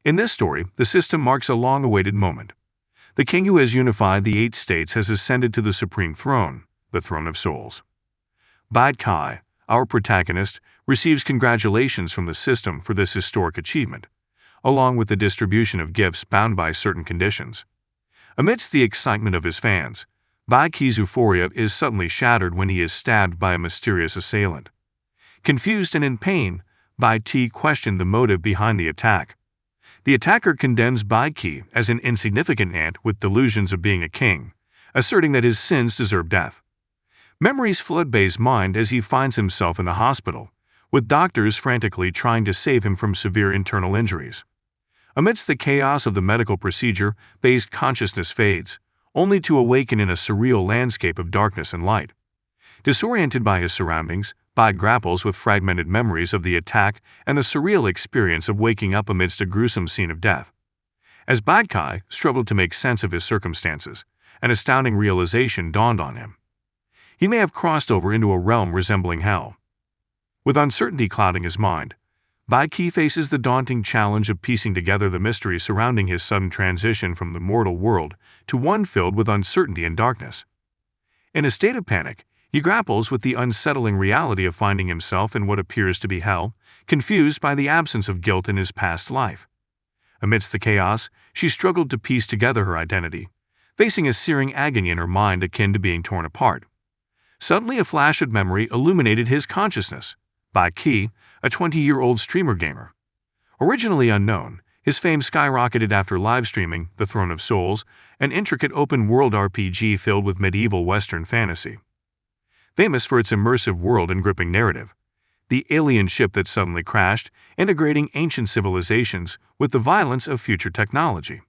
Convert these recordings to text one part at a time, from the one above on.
In this story, the system marks a long-awaited moment. The king who has unified the 8 states has ascended to the supreme throne, the Throne of Souls. Bad Kai, our protagonist, receives congratulations from the system for this historic achievement, along with the distribution of gifts bound by certain conditions. Amidst the excitement of his fans, Bai Kai's euphoria is suddenly shattered when he is stabbed by a mysterious assailant. Confused and in pain, Bai Kai questioned the motive behind the attack. The attacker condemns Bai Kai as an insignificant ant with delusions of being a king, asserting that his sins deserve death. Memories flood Bai's mind as he finds himself in a hospital, with doctors frantically trying to save him from severe internal injuries. Amidst the chaos of the medical procedure, Bai's consciousness fades, only to awaken in a surreal landscape of darkness and light. Disoriented by his surroundings, Bai grapples with fragmented memories of the attack and the surreal experience of waking up amidst a gruesome scene of death. As Bai Kai struggled to make sense of his circumstances, an astounding realization dawned on him. He may have crossed over into a realm resembling hell. With uncertainty clouding his mind, Bai Kai faces the daunting challenge of piecing together the mystery surrounding his sudden transition from the mortal world to one filled with uncertainty and darkness. In a state of panic, he grapples with the unsettling reality of finding himself in what appears to be hell, confused by the absence of guilt in his past life. Amidst the chaos, she struggled to piece together her identity, facing a searing agony in her mind akin to being torn apart. Suddenly, a flash of memory illuminated his consciousness. Bai Kai, a 20-year-old streamer gamer. Originally unknown, his fame skyrocketed after live-streaming The Throne of Souls, an intricate open-world RPG filled with medieval Western fantasy. Famous for its immersive world and gripping narrative, the alien ship that suddenly crashed, integrating ancient civilizations with the violence of future technology.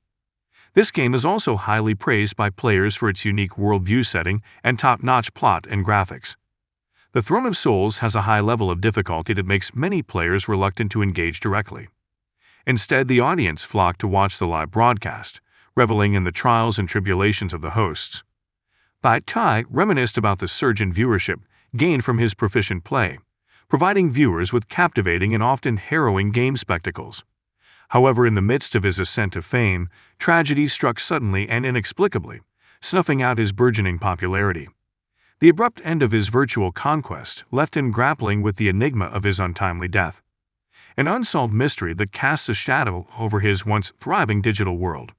This game is also highly praised by players for its unique worldview setting and top-notch plot and graphics. The Throne of Souls has a high level of difficulty that makes many players reluctant to engage directly. Instead, the audience flock to watch the live broadcast, reveling in the trials and tribulations of the hosts. Bai Kai reminisced about the surge in viewership gained from his proficient play, providing viewers with captivating and often harrowing game spectacles. However, in the midst of his ascent to fame, tragedy struck suddenly and inexplicably, snuffing out his burgeoning popularity. The abrupt end of his virtual conquest left him grappling with the enigma of his untimely death, an unsolved mystery that casts a shadow over his once thriving digital world.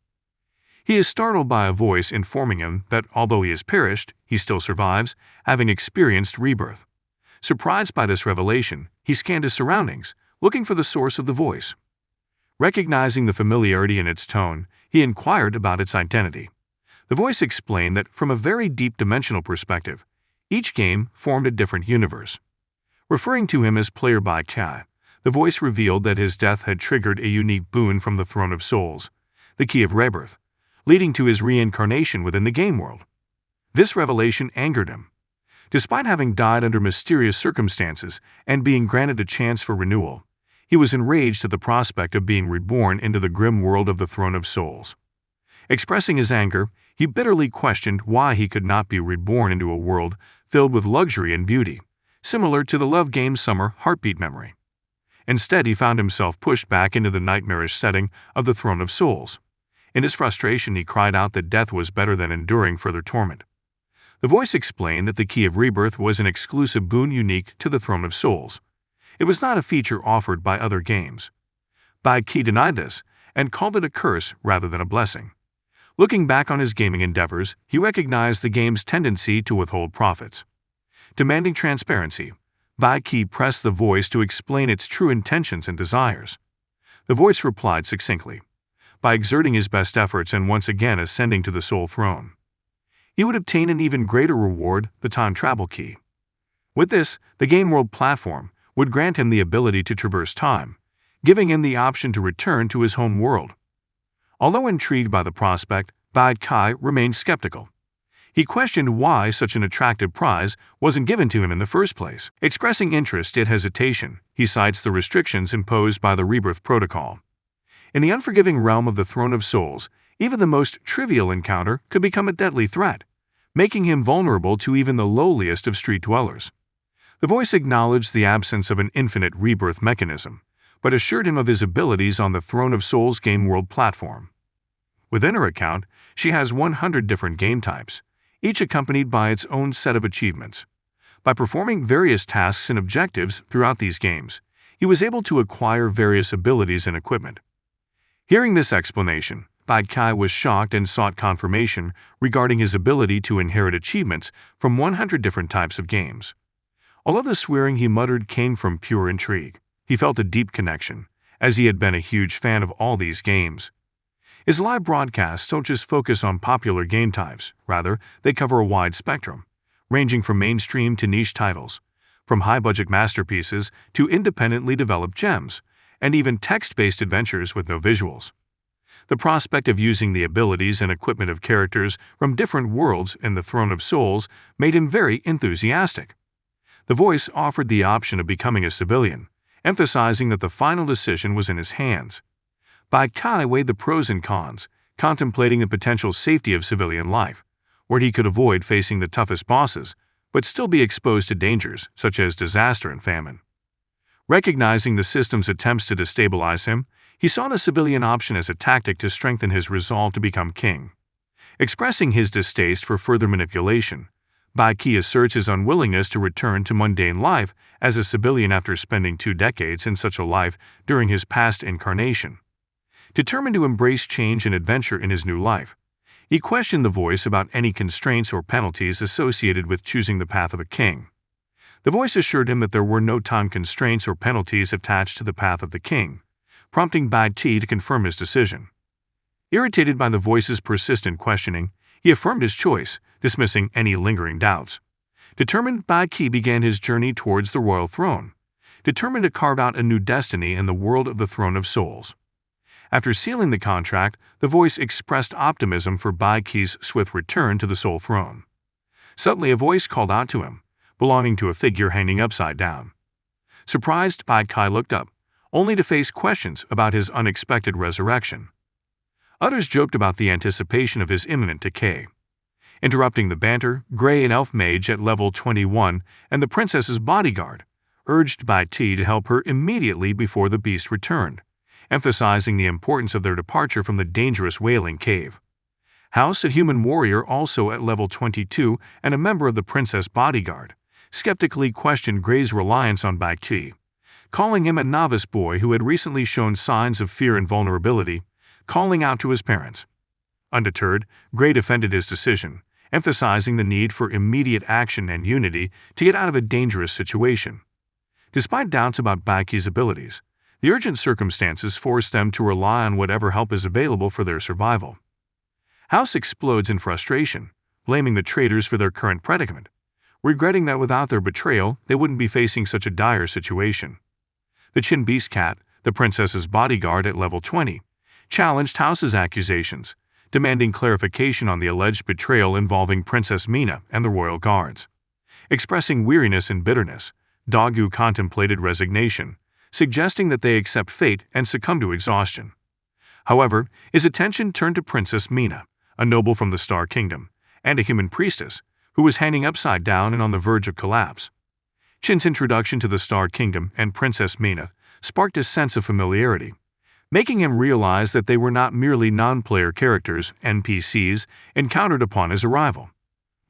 He is startled by a voice informing him that although he has perished, he still survives, having experienced rebirth. Surprised by this revelation, he scanned his surroundings, looking for the source of the voice. Recognizing the familiarity in its tone, he inquired about its identity. The voice explained that from a very deep dimensional perspective, each game formed a different universe. Referring to him as player Bai Kai, the voice revealed that his death had triggered a unique boon from the Throne of Souls, the key of rebirth, leading to his reincarnation within the game world. This revelation angered him. Despite having died under mysterious circumstances and being granted a chance for renewal, he was enraged at the prospect of being reborn into the grim world of the Throne of Souls. Expressing his anger, he bitterly questioned why he could not be reborn into a world filled with luxury and beauty, similar to the love game Summer Heartbeat memory. Instead, he found himself pushed back into the nightmarish setting of the Throne of Souls. In his frustration, he cried out that death was better than enduring further torment. The voice explained that the key of rebirth was an exclusive boon unique to the Throne of Souls. It was not a feature offered by other games. Bai Kai denied this and called it a curse rather than a blessing. Looking back on his gaming endeavors, he recognized the game's tendency to withhold profits. Demanding transparency, Bai Kai pressed the voice to explain its true intentions and desires. The voice replied succinctly, by exerting his best efforts and once again ascending to the Soul Throne, he would obtain an even greater reward, the Time Travel Key. With this, the game world platform would grant him the ability to traverse time, giving him the option to return to his home world. Although intrigued by the prospect, Bai Kai remained skeptical. He questioned why such an attractive prize wasn't given to him in the first place. Expressing interest yet hesitation, he cites the restrictions imposed by the Rebirth Protocol. In the unforgiving realm of the Throne of Souls, even the most trivial encounter could become a deadly threat, making him vulnerable to even the lowliest of street dwellers. The voice acknowledged the absence of an infinite rebirth mechanism, but assured him of his abilities on the Throne of Souls game world platform. Within her account, she has 100 different game types, each accompanied by its own set of achievements. By performing various tasks and objectives throughout these games, he was able to acquire various abilities and equipment. Hearing this explanation, Bai Kai was shocked and sought confirmation regarding his ability to inherit achievements from 100 different types of games. Although the swearing he muttered came from pure intrigue, he felt a deep connection, as he had been a huge fan of all these games. His live broadcasts don't just focus on popular game types, rather, they cover a wide spectrum, ranging from mainstream to niche titles, from high-budget masterpieces to independently developed gems, and even text-based adventures with no visuals. The prospect of using the abilities and equipment of characters from different worlds in the Throne of Souls made him very enthusiastic. The voice offered the option of becoming a civilian, emphasizing that the final decision was in his hands. Bai Kai weighed the pros and cons, contemplating the potential safety of civilian life, where he could avoid facing the toughest bosses, but still be exposed to dangers such as disaster and famine. Recognizing the system's attempts to destabilize him, he saw the civilian option as a tactic to strengthen his resolve to become king. Expressing his distaste for further manipulation, Bai Kai asserts his unwillingness to return to mundane life as a civilian after spending 2 decades in such a life during his past incarnation. Determined to embrace change and adventure in his new life, he questioned the voice about any constraints or penalties associated with choosing the path of a king. The voice assured him that there were no time constraints or penalties attached to the path of the king, prompting Bai Kai to confirm his decision. Irritated by the voice's persistent questioning, he affirmed his choice, dismissing any lingering doubts. Determined, Bai Kai began his journey towards the royal throne, determined to carve out a new destiny in the world of the Throne of Souls. After sealing the contract, the voice expressed optimism for Bai Kai's swift return to the Soul Throne. Suddenly, a voice called out to him, belonging to a figure hanging upside down. Surprised, Bai Kai looked up, only to face questions about his unexpected resurrection. Others joked about the anticipation of his imminent decay. Interrupting the banter, Gray, an elf mage at level 21, and the princess's bodyguard, urged Bai Kai to help her immediately before the beast returned, emphasizing the importance of their departure from the dangerous Wailing Cave. House, a human warrior also at level 22 and a member of the princess bodyguard, skeptically questioned Gray's reliance on Bai Kai, calling him a novice boy who had recently shown signs of fear and vulnerability, calling out to his parents. Undeterred, Gray defended his decision, emphasizing the need for immediate action and unity to get out of a dangerous situation. Despite doubts about Bai Kai's abilities, the urgent circumstances forced them to rely on whatever help is available for their survival. House explodes in frustration, blaming the traitors for their current predicament, regretting that without their betrayal they wouldn't be facing such a dire situation. The Chin Beast Cat, the princess's bodyguard at level 20, challenged House's accusations, demanding clarification on the alleged betrayal involving Princess Mina and the royal guards. Expressing weariness and bitterness, Dogu contemplated resignation, suggesting that they accept fate and succumb to exhaustion. However, his attention turned to Princess Mina, a noble from the Star Kingdom, and a human priestess, who was hanging upside down and on the verge of collapse. Chin's introduction to the Star Kingdom and Princess Mina sparked a sense of familiarity, making him realize that they were not merely non-player characters, NPCs, encountered upon his arrival.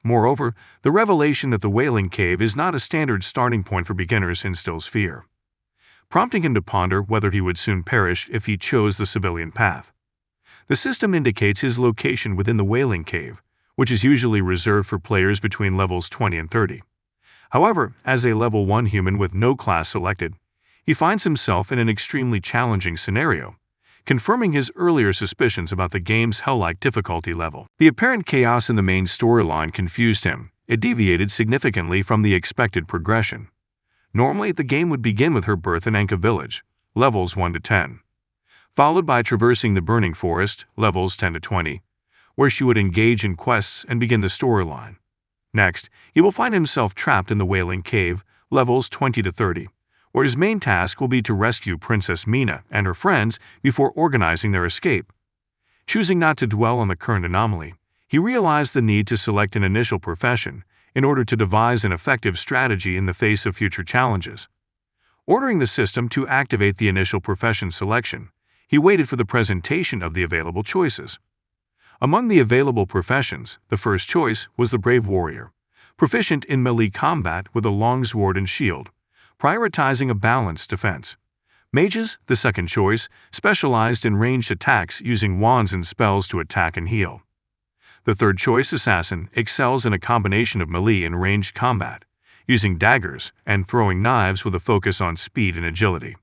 Moreover, the revelation that the Wailing Cave is not a standard starting point for beginners instills fear, prompting him to ponder whether he would soon perish if he chose the civilian path. The system indicates his location within the Wailing Cave, which is usually reserved for players between levels 20 and 30. However, as a level 1 human with no class selected, he finds himself in an extremely challenging scenario, confirming his earlier suspicions about the game's hell-like difficulty level. The apparent chaos in the main storyline confused him. It deviated significantly from the expected progression. Normally, the game would begin with her birth in Anka Village, levels 1 to 10, followed by traversing the Burning Forest, levels 10 to 20, where she would engage in quests and begin the storyline. Next, he will find himself trapped in the Wailing Cave, levels 20 to 30, where his main task will be to rescue Princess Mina and her friends before organizing their escape. Choosing not to dwell on the current anomaly, he realized the need to select an initial profession in order to devise an effective strategy in the face of future challenges. Ordering the system to activate the initial profession selection, he waited for the presentation of the available choices. Among the available professions, the first choice was the brave warrior, proficient in melee combat with a long sword and shield, prioritizing a balanced defense. Mages, the second choice, specialized in ranged attacks using wands and spells to attack and heal. The third choice, assassin, excels in a combination of melee and ranged combat, using daggers and throwing knives with a focus on speed and agility.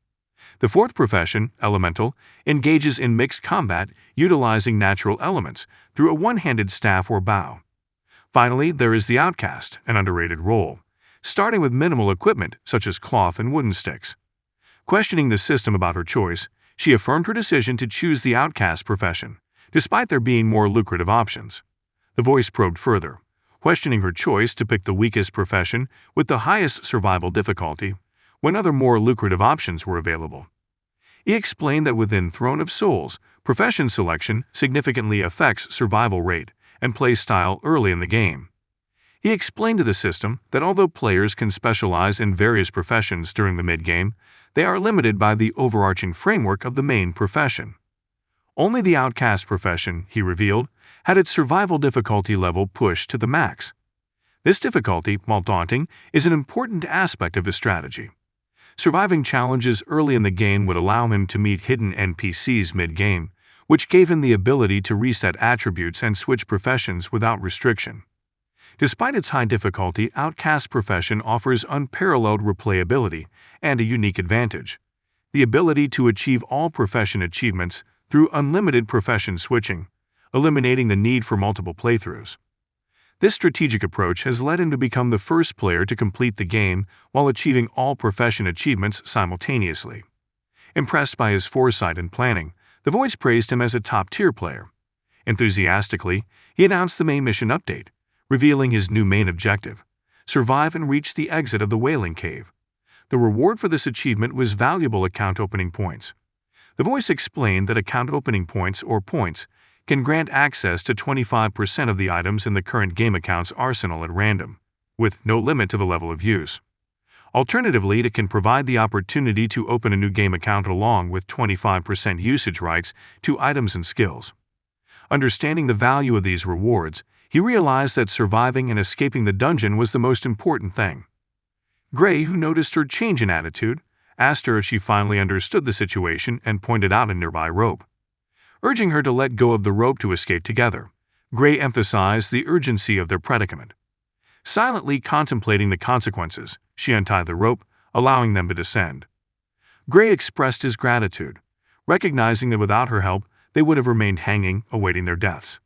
The fourth profession, elemental, engages in mixed combat utilizing natural elements through a one-handed staff or bow. Finally, there is the outcast, an underrated role, starting with minimal equipment such as cloth and wooden sticks. Questioning the system about her choice, she affirmed her decision to choose the outcast profession, despite there being more lucrative options. The voice probed further, questioning her choice to pick the weakest profession with the highest survival difficulty, when other more lucrative options were available. He explained that within Throne of Souls, profession selection significantly affects survival rate and play style early in the game. He explained to the system that although players can specialize in various professions during the mid-game, they are limited by the overarching framework of the main profession. Only the outcast profession, he revealed, had its survival difficulty level pushed to the max. This difficulty, while daunting, is an important aspect of his strategy. Surviving challenges early in the game would allow him to meet hidden NPCs mid-game, which gave him the ability to reset attributes and switch professions without restriction. Despite its high difficulty, Outcast profession offers unparalleled replayability and a unique advantage: the ability to achieve all profession achievements through unlimited profession switching, eliminating the need for multiple playthroughs. This strategic approach has led him to become the first player to complete the game while achieving all profession achievements simultaneously. Impressed by his foresight and planning, the voice praised him as a top-tier player. Enthusiastically, he announced the main mission update, revealing his new main objective: survive and reach the exit of the Wailing Cave. The reward for this achievement was valuable account opening points. The voice explained that account opening points, or points, can grant access to 25% of the items in the current game account's arsenal at random, with no limit to the level of use. Alternatively, it can provide the opportunity to open a new game account along with 25% usage rights to items and skills. Understanding the value of these rewards, he realized that surviving and escaping the dungeon was the most important thing. Gray, who noticed her change in attitude, asked her if she finally understood the situation and pointed out a nearby rope. Urging her to let go of the rope to escape together, Gray emphasized the urgency of their predicament. Silently contemplating the consequences, she untied the rope, allowing them to descend. Gray expressed his gratitude, recognizing that without her help, they would have remained hanging, awaiting their deaths.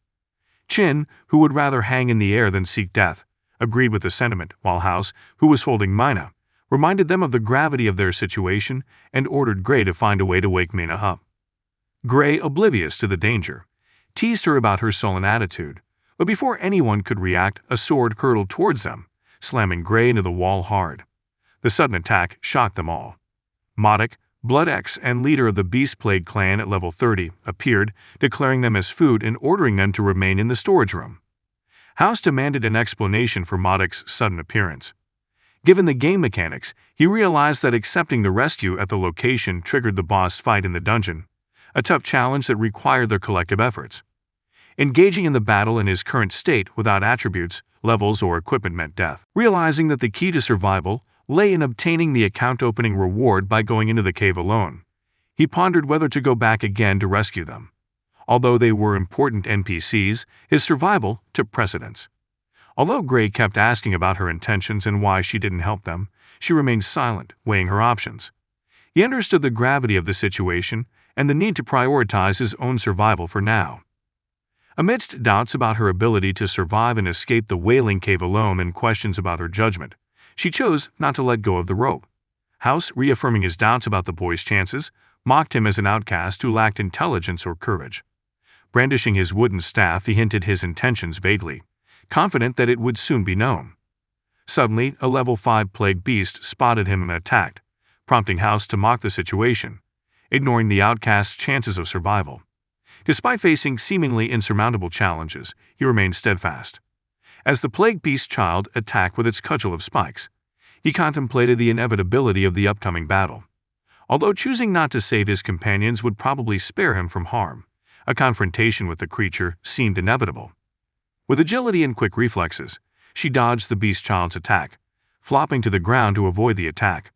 Chin, who would rather hang in the air than seek death, agreed with the sentiment, while House, who was holding Mina, reminded them of the gravity of their situation and ordered Gray to find a way to wake Mina up. Gray, oblivious to the danger, teased her about her sullen attitude, but before anyone could react, a sword hurtled towards them, slamming Gray into the wall hard. The sudden attack shocked them all. Modok, Blood X and leader of the Beast Plague clan at level 30, appeared, declaring them as food and ordering them to remain in the storage room. House demanded an explanation for Modok's sudden appearance. Given the game mechanics, he realized that accepting the rescue at the location triggered the boss fight in the dungeon, a tough challenge that required their collective efforts. Engaging in the battle in his current state without attributes, levels, or equipment meant death. Realizing that the key to survival lay in obtaining the account opening reward by going into the cave alone, he pondered whether to go back again to rescue them. Although they were important NPCs, his survival took precedence. Although Gray kept asking about her intentions and why she didn't help them, she remained silent, weighing her options. He understood the gravity of the situation and the need to prioritize his own survival for now. Amidst doubts about her ability to survive and escape the Wailing Cave alone and questions about her judgment, she chose not to let go of the rope. House, reaffirming his doubts about the boy's chances, mocked him as an outcast who lacked intelligence or courage. Brandishing his wooden staff, he hinted his intentions vaguely, confident that it would soon be known. Suddenly, a level 5 plague beast spotted him and attacked, prompting House to mock the situation, ignoring the outcast's chances of survival. Despite facing seemingly insurmountable challenges, he remained steadfast. As the plague beast child attacked with its cudgel of spikes, He contemplated the inevitability of the upcoming battle. Although choosing not to save his companions would probably spare him from harm, a confrontation with the creature seemed inevitable. With agility and quick reflexes, she dodged the beast child's attack, flopping to the ground to avoid the attack.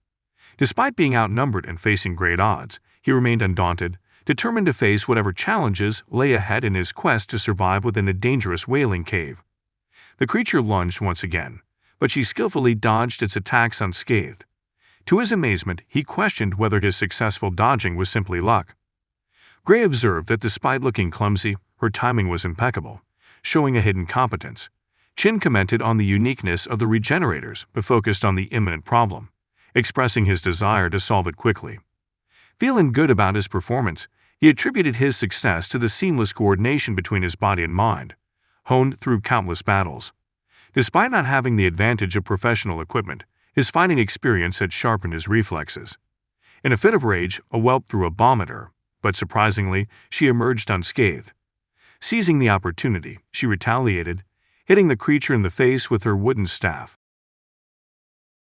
Despite being outnumbered and facing great odds, he remained undaunted, determined to face whatever challenges lay ahead in his quest to survive within the dangerous whaling cave. The creature lunged once again, but she skillfully dodged its attacks unscathed. To his amazement, he questioned whether his successful dodging was simply luck. Gray observed that despite looking clumsy, her timing was impeccable, showing a hidden competence. Chin commented on the uniqueness of the regenerators but focused on the imminent problem, expressing his desire to solve it quickly. Feeling good about his performance, he attributed his success to the seamless coordination between his body and mind, honed through countless battles. Despite not having the advantage of professional equipment, his fighting experience had sharpened his reflexes. In a fit of rage, a whelp threw a bomb at her, but surprisingly, she emerged unscathed. Seizing the opportunity, she retaliated, hitting the creature in the face with her wooden staff.